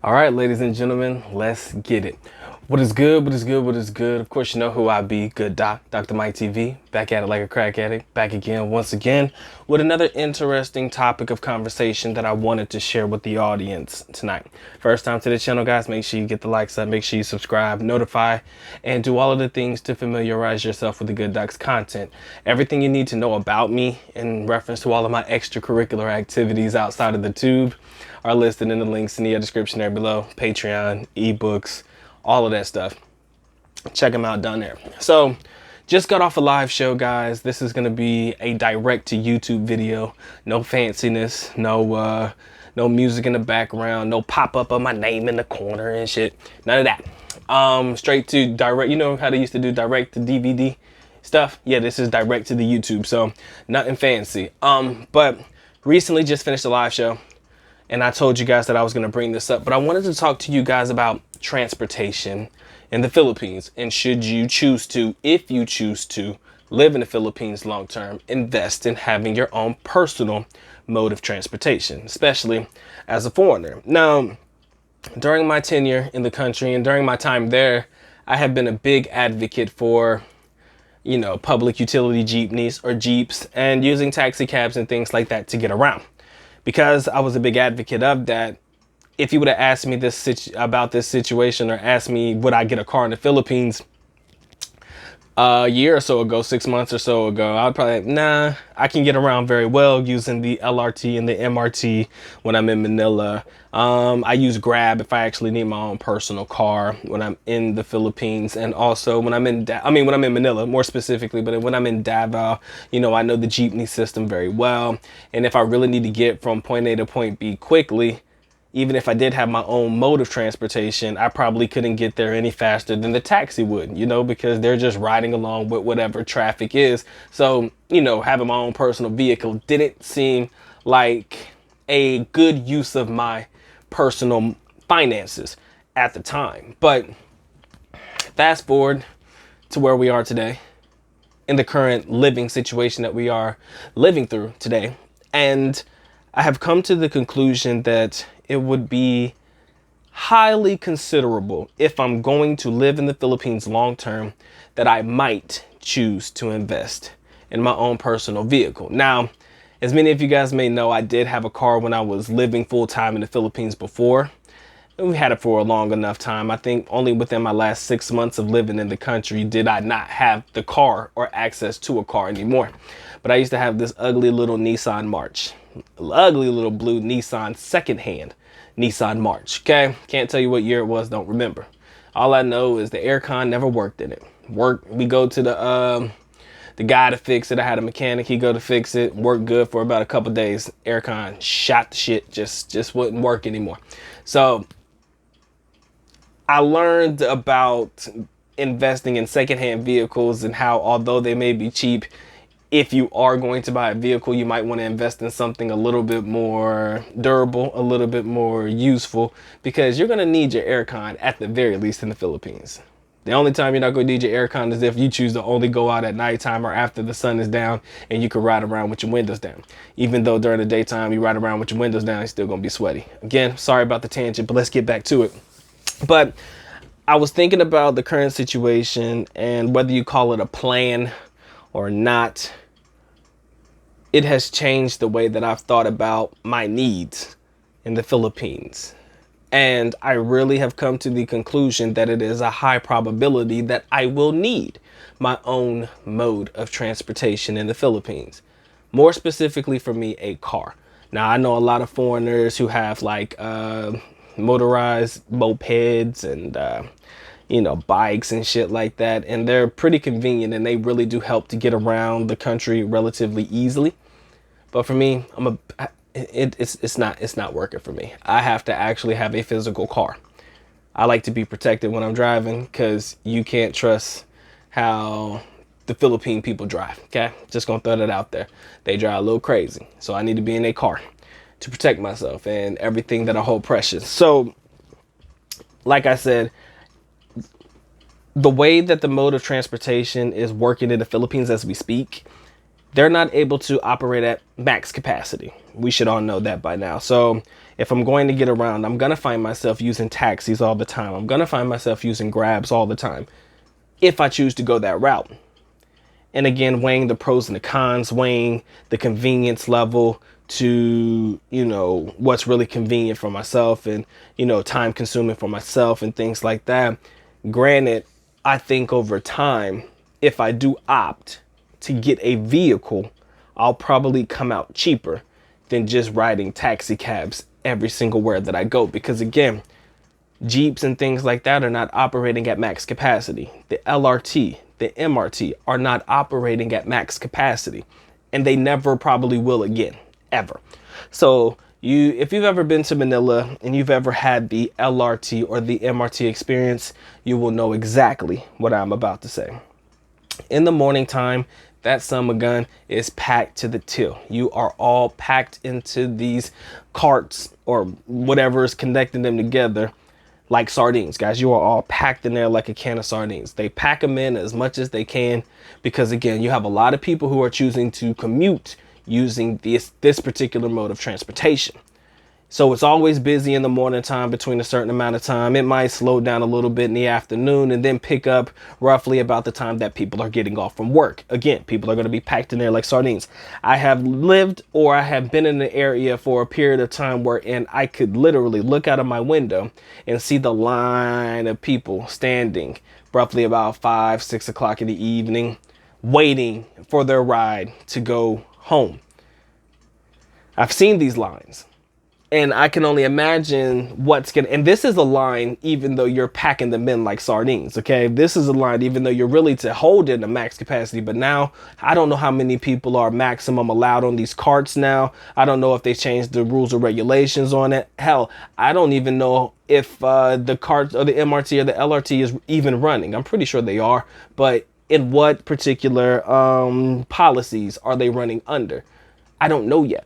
All right, ladies and gentlemen, let's get it. What is good? What is good? What is good? Of course, you know who I be. Good Doc, Dr. Mike TV. Back at it like a crack addict. Back again, once again, with another interesting topic of conversation that I wanted to share with the audience tonight. First time to the channel, guys, make sure you get the likes up. Make sure you subscribe, notify, and do all of the things to familiarize yourself with the Good Doc's content. Everything you need to know about me in reference to all of my extracurricular activities outside of the tube are listed in the links in the description there below. Patreon, ebooks, all of that stuff. Check them out down there. So just got off a live show, guys. This is going to be a direct to YouTube video. No fanciness, no music in the background, no pop-up of my name in the corner and shit. None of that. Straight to direct. You know how they used to do direct to DVD stuff? Yeah, this is direct to the YouTube. So nothing fancy. But recently just finished a live show. And I told you guys that I was going to bring this up, but I wanted to talk to you guys about transportation in the Philippines. And should you choose to, if you choose to live in the Philippines long term, invest in having your own personal mode of transportation, especially as a foreigner. Now, during my tenure in the country and during my time there, I have been a big advocate for, you know, public utility jeepneys or jeeps and using taxi cabs and things like that to get around. Because I was a big advocate of that, if you would have asked me about this situation or asked me would I get a car in the Philippines a year or so ago, 6 months or so ago, I would probably, nah, I can get around very well using the LRT and the MRT when I'm in Manila. I use Grab if I actually need my own personal car when I'm in the Philippines, and also when I'm in, when I'm in Manila more specifically, but when I'm in Davao, you know, I know the jeepney system very well. And if I really need to get from point A to point B quickly, even if I did have my own mode of transportation, I probably couldn't get there any faster than the taxi would, you know, because they're just riding along with whatever traffic is. So, you know, having my own personal vehicle didn't seem like a good use of my personal finances at the time. But fast forward to where we are today, in the current living situation that we are living through today. And I have come to the conclusion that it would be highly considerable, if I'm going to live in the Philippines long term, that I might choose to invest in my own personal vehicle. Now, as many of you guys may know, I did have a car when I was living full time in the Philippines before. And we had it for a long enough time. I think only within my last 6 months of living in the country did I not have the car or access to a car anymore. But I used to have this ugly little Nissan March, ugly little blue Nissan secondhand Nissan March. Okay, can't tell you what year it was, don't remember. All I know is the aircon never worked in it. We go to the guy to fix it. I had a mechanic, he go to fix it, worked good for about a couple days. Aircon shot the shit, just wouldn't work anymore. So I learned about investing in secondhand vehicles and how, although they may be cheap, if you are going to buy a vehicle, you might want to invest in something a little bit more durable, a little bit more useful, because you're going to need your aircon at the very least in the Philippines. The only time you're not going to need your aircon is if you choose to only go out at nighttime or after the sun is down and you can ride around with your windows down. Even though during the daytime you ride around with your windows down, you're still going to be sweaty. Again, sorry about the tangent, but let's get back to it. But I was thinking about the current situation and whether you call it a plan or not, it has changed the way that I've thought about my needs in the Philippines. And I really have come to the conclusion that it is a high probability that I will need my own mode of transportation in the Philippines. More specifically for me, a car. Now, I know a lot of foreigners who have like motorized mopeds and you know, bikes and shit like that, and they're pretty convenient and they really do help to get around the country relatively easily. But for me, it's not working for me. I have to actually have a physical car. I like to be protected when I'm driving because you can't trust how the Philippine people drive. Okay, just gonna throw that out there. They drive a little crazy, so I need to be in a car to protect myself and everything that I hold precious. So, like I said, the way that the mode of transportation is working in the Philippines as we speak, they're not able to operate at max capacity. We should all know that by now. So if I'm going to get around, I'm going to find myself using taxis all the time. I'm going to find myself using Grabs all the time if I choose to go that route. And again, weighing the pros and the cons, weighing the convenience level to, what's really convenient for myself and, time consuming for myself and things like that. Granted, I think over time, if I do opt to get a vehicle, I'll probably come out cheaper than just riding taxi cabs every single where that I go. Because again, Jeeps and things like that are not operating at max capacity. The LRT, the MRT are not operating at max capacity, and they never probably will again, ever. So if you've ever been to Manila and you've ever had the LRT or the MRT experience, you will know exactly what I'm about to say. In the morning time, that summer gun is packed to the till. You are all packed into these carts or whatever is connecting them together like sardines, guys. You are all packed in there like a can of sardines. They pack them in as much as they can because, again, you have a lot of people who are choosing to commute using this particular mode of transportation. So it's always busy in the morning time between a certain amount of time. It might slow down a little bit in the afternoon and then pick up roughly about the time that people are getting off from work. Again, people are going to be packed in there like sardines. I have lived or I have been in the area for a period of time wherein I could literally look out of my window and see the line of people standing roughly about 5-6 o'clock in the evening, waiting for their ride to go home. I've seen these lines. And I can only imagine and this is a line even though you're packing them in like sardines, okay? This is a line even though you're really to hold in a max capacity. But now, I don't know how many people are maximum allowed on these carts now. I don't know if they changed the rules or regulations on it. Hell, I don't even know if the carts or the MRT or the LRT is even running. I'm pretty sure they are. But in what particular policies are they running under? I don't know yet.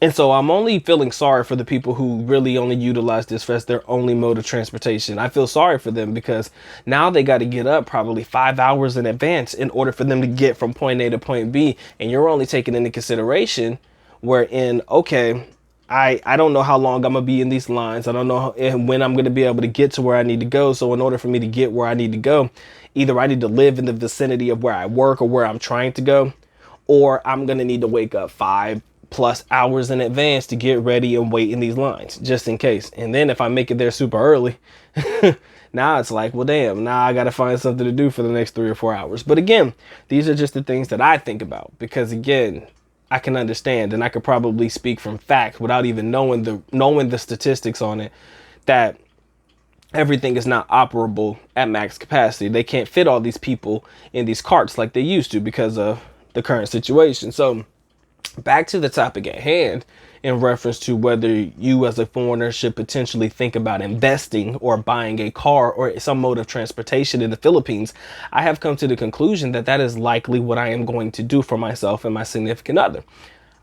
And so I'm only feeling sorry for the people who really only utilize this as their only mode of transportation. I feel sorry for them because now they got to get up probably 5 hours in advance in order for them to get from point A to point B. And you're only taking into consideration wherein, okay, I don't know how long I'm going to be in these lines. I don't know when I'm going to be able to get to where I need to go. So in order for me to get where I need to go, either I need to live in the vicinity of where I work or where I'm trying to go, or I'm going to need to wake up 5+ hours in advance to get ready and wait in these lines just in case. And then if I make it there super early, now it's like, well, damn, now I got to find something to do for the next 3 or 4 hours. But again, these are just the things that I think about because, again, I can understand and I could probably speak from fact without even knowing the statistics on it, that everything is not operable at max capacity. They can't fit all these people in these carts like they used to because of the current situation. So back to the topic at hand, in reference to whether you as a foreigner should potentially think about investing or buying a car or some mode of transportation in the Philippines, I have come to the conclusion that that is likely what I am going to do for myself and my significant other.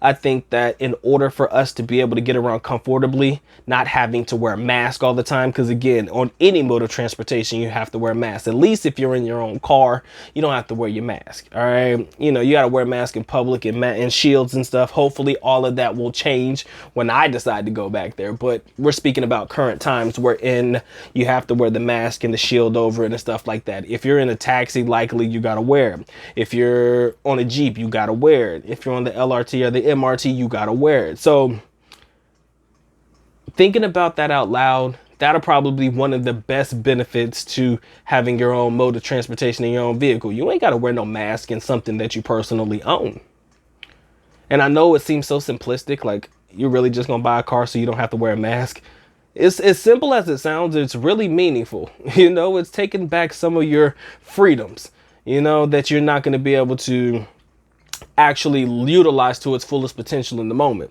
I think that in order for us to be able to get around comfortably, not having to wear a mask all the time, because again, on any mode of transportation, you have to wear a mask. At least if you're in your own car, you don't have to wear your mask. All right. You got to wear a mask in public and shields and stuff. Hopefully all of that will change when I decide to go back there. But we're speaking about current times wherein you have to wear the mask and the shield over it and stuff like that. If you're in a taxi, likely you got to wear it. If you're on a Jeep, you got to wear it. If you're on the LRT or the MRT, you gotta wear it. So thinking about that out loud, that'll probably be one of the best benefits to having your own mode of transportation in your own vehicle. You ain't gotta wear no mask in something that you personally own. And I know it seems so simplistic, like you're really just gonna buy a car so you don't have to wear a mask. It's as simple as it sounds. It's really meaningful. It's taking back some of your freedoms, that you're not going to be able to actually utilize to its fullest potential in the moment.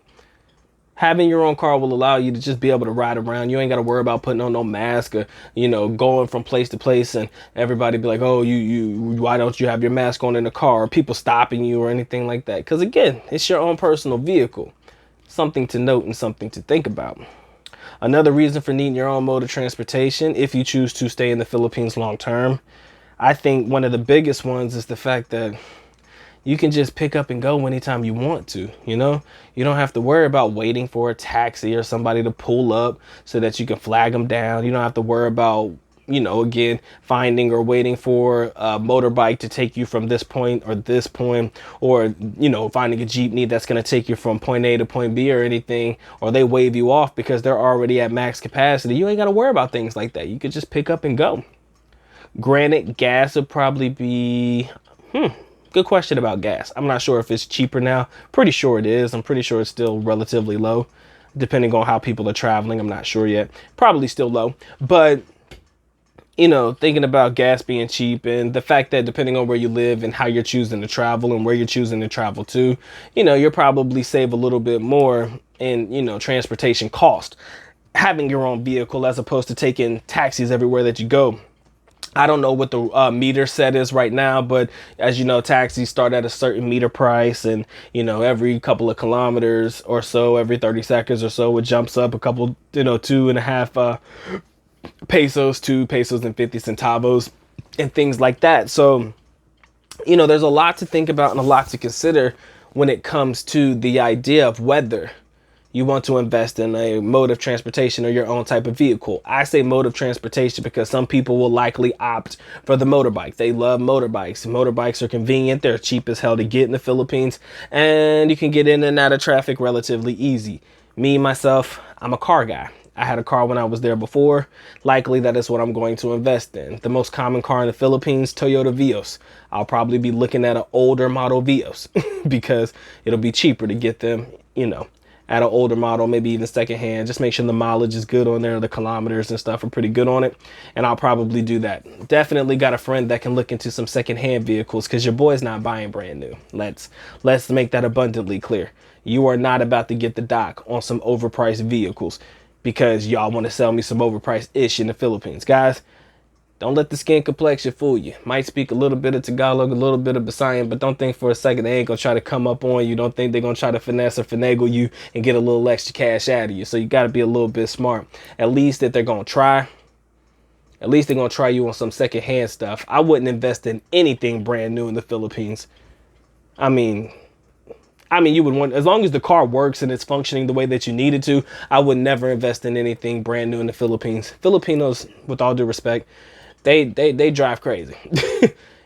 Having your own car will allow you to just be able to ride around. You ain't got to worry about putting on no mask or, going from place to place and everybody be like, oh, why don't you have your mask on in the car, or people stopping you or anything like that. Because again, it's your own personal vehicle. Something to note and something to think about. Another reason for needing your own mode of transportation, if you choose to stay in the Philippines long term, I think one of the biggest ones is the fact that You can just pick up and go anytime you want to, you know? You don't have to worry about waiting for a taxi or somebody to pull up so that you can flag them down. You don't have to worry about, you know, again, finding or waiting for a motorbike to take you from this point or this point, or, you know, finding a jeepney that's going to take you from point A to point B or anything, or they wave you off because they're already at max capacity. You ain't got to worry about things like that. You could just pick up and go. Granted, gas would probably be, good question about gas. I'm not sure if it's cheaper now. Pretty sure it is. I'm pretty sure it's still relatively low, depending on how people are traveling. I'm not sure yet. Probably still low, but you know, thinking about gas being cheap and the fact that depending on where you live and how you're choosing to travel and where you're choosing to travel to, you know, you'll probably save a little bit more in, you know, transportation cost having your own vehicle as opposed to taking taxis everywhere that you go. I don't know what the meter set is right now, but as you know, taxis start at a certain meter price, and you know, every couple of kilometers or so, every 30 seconds or so, it jumps up a couple, you know, 2.5 pesos, 2 pesos and 50 centavos and things like that. So, you know, there's a lot to think about and a lot to consider when it comes to the idea of whether you want to invest in a mode of transportation or your own type of vehicle. I say mode of transportation because some people will likely opt for the motorbike. They love motorbikes. Motorbikes are convenient. They're cheap as hell to get in the Philippines, and you can get in and out of traffic relatively easy. Me, myself, I'm a car guy. I had a car when I was there before. Likely that is what I'm going to invest in. The most common car in the Philippines, Toyota Vios. I'll probably be looking at an older model Vios because it'll be cheaper to get them, you know, at an older model, maybe even secondhand. Just make sure the mileage is good on there. The kilometers and stuff are pretty good on it. And I'll probably do that. Definitely got a friend that can look into some secondhand vehicles because your boy's not buying brand new. Let's make that abundantly clear. You are not about to get the dock on some overpriced vehicles because y'all want to sell me some overpriced ish in the Philippines. Guys, don't let the skin complexion fool you. Might speak a little bit of Tagalog, a little bit of Visayan, but don't think for a second they ain't gonna try to come up on you. Don't think they're gonna try to finesse or finagle you and get a little extra cash out of you. So you gotta be a little bit smart. At least that they're gonna try. At least they're gonna try you on some secondhand stuff. I wouldn't invest in anything brand new in the Philippines. I mean, you would want, as long as the car works and it's functioning the way that you need it to, I would never invest in anything brand new in the Philippines. Filipinos, with all due respect, they drive crazy.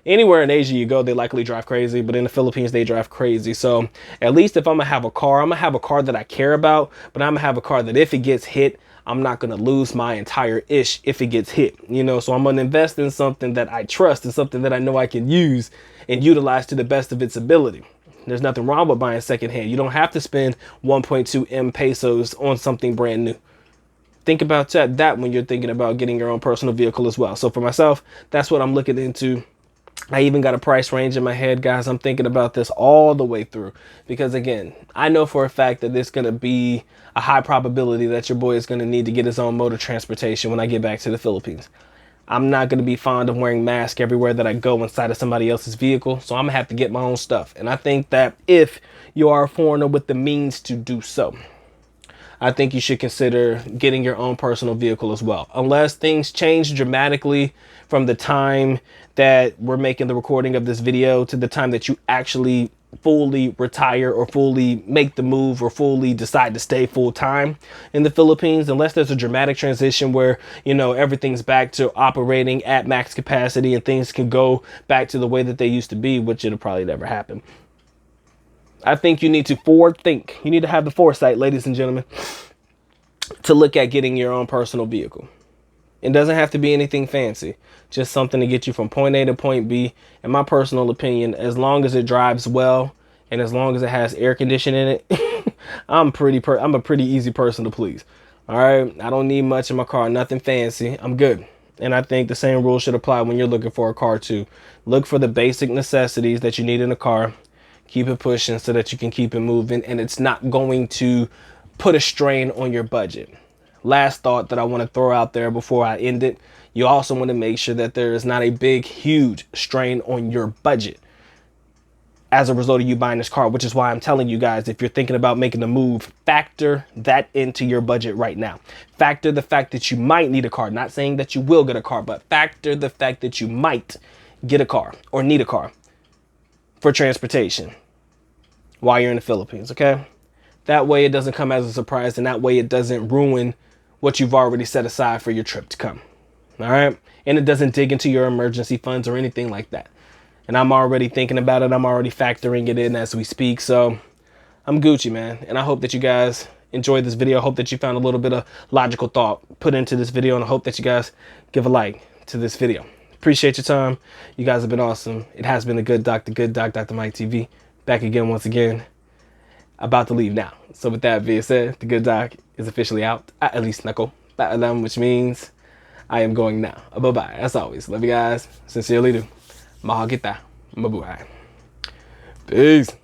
Anywhere in Asia you go, they likely drive crazy, but in the Philippines, they drive crazy. So at least if I'm gonna have a car, I'm gonna have a car that I care about, but I'm gonna have a car that if it gets hit, I'm not gonna lose my entire ish if it gets hit, you know? So I'm gonna invest in something that I trust and something that I know I can use and utilize to the best of its ability. There's nothing wrong with buying secondhand. You don't have to spend 1.2 M pesos on something brand new. Think about that when you're thinking about getting your own personal vehicle as well. So for myself, that's what I'm looking into. I even got a price range in my head, guys. I'm thinking about this all the way through because, again, I know for a fact that there's going to be a high probability that your boy is going to need to get his own mode of transportation when I get back to the Philippines. I'm not going to be fond of wearing masks everywhere that I go inside of somebody else's vehicle, so I'm going to have to get my own stuff. And I think that if you are a foreigner with the means to do so, I think you should consider getting your own personal vehicle as well. Unless things change dramatically from the time that we're making the recording of this video to the time that you actually fully retire or fully make the move or fully decide to stay full time in the Philippines, unless there's a dramatic transition where, you know, everything's back to operating at max capacity and things can go back to the way that they used to be, which it'll probably never happen. I think you need to forward think. You need to have the foresight, ladies and gentlemen, to look at getting your own personal vehicle. It doesn't have to be anything fancy, just something to get you from point A to point B. In my personal opinion, as long as it drives well and as long as it has air conditioning in it, I'm a pretty easy person to please. All right, I don't need much in my car, nothing fancy. I'm good. And I think the same rule should apply when you're looking for a car too. Look for the basic necessities that you need in a car. Keep it pushing so that you can keep it moving and it's not going to put a strain on your budget. Last thought that I want to throw out there before I end it. You also want to make sure that there is not a big, huge strain on your budget as a result of you buying this car, which is why I'm telling you guys, if you're thinking about making a move, factor that into your budget right now. Factor the fact that you might need a car. Not saying that you will get a car, but factor the fact that you might get a car or need a car. for transportation while you're in the Philippines, okay? That way it doesn't come as a surprise, and that way it doesn't ruin what you've already set aside for your trip to come. All right? And it doesn't dig into your emergency funds or anything like that. And I'm already thinking about it. I'm already factoring it in as we speak. So I'm Gucci, man. And I hope that you guys enjoyed this video. I hope that you found a little bit of logical thought put into this video. And I hope that you guys give a like to this video. Appreciate your time. You guys have been awesome. It has been the Good Doc, Dr. Mike TV. Back again, once again. About to leave now. So with that being said, the Good Doc is officially out. At least Nako. Which means I am going now. Bye-bye. As always, love you guys. Sincerely do. Mahal kita. Mabuhay. Peace.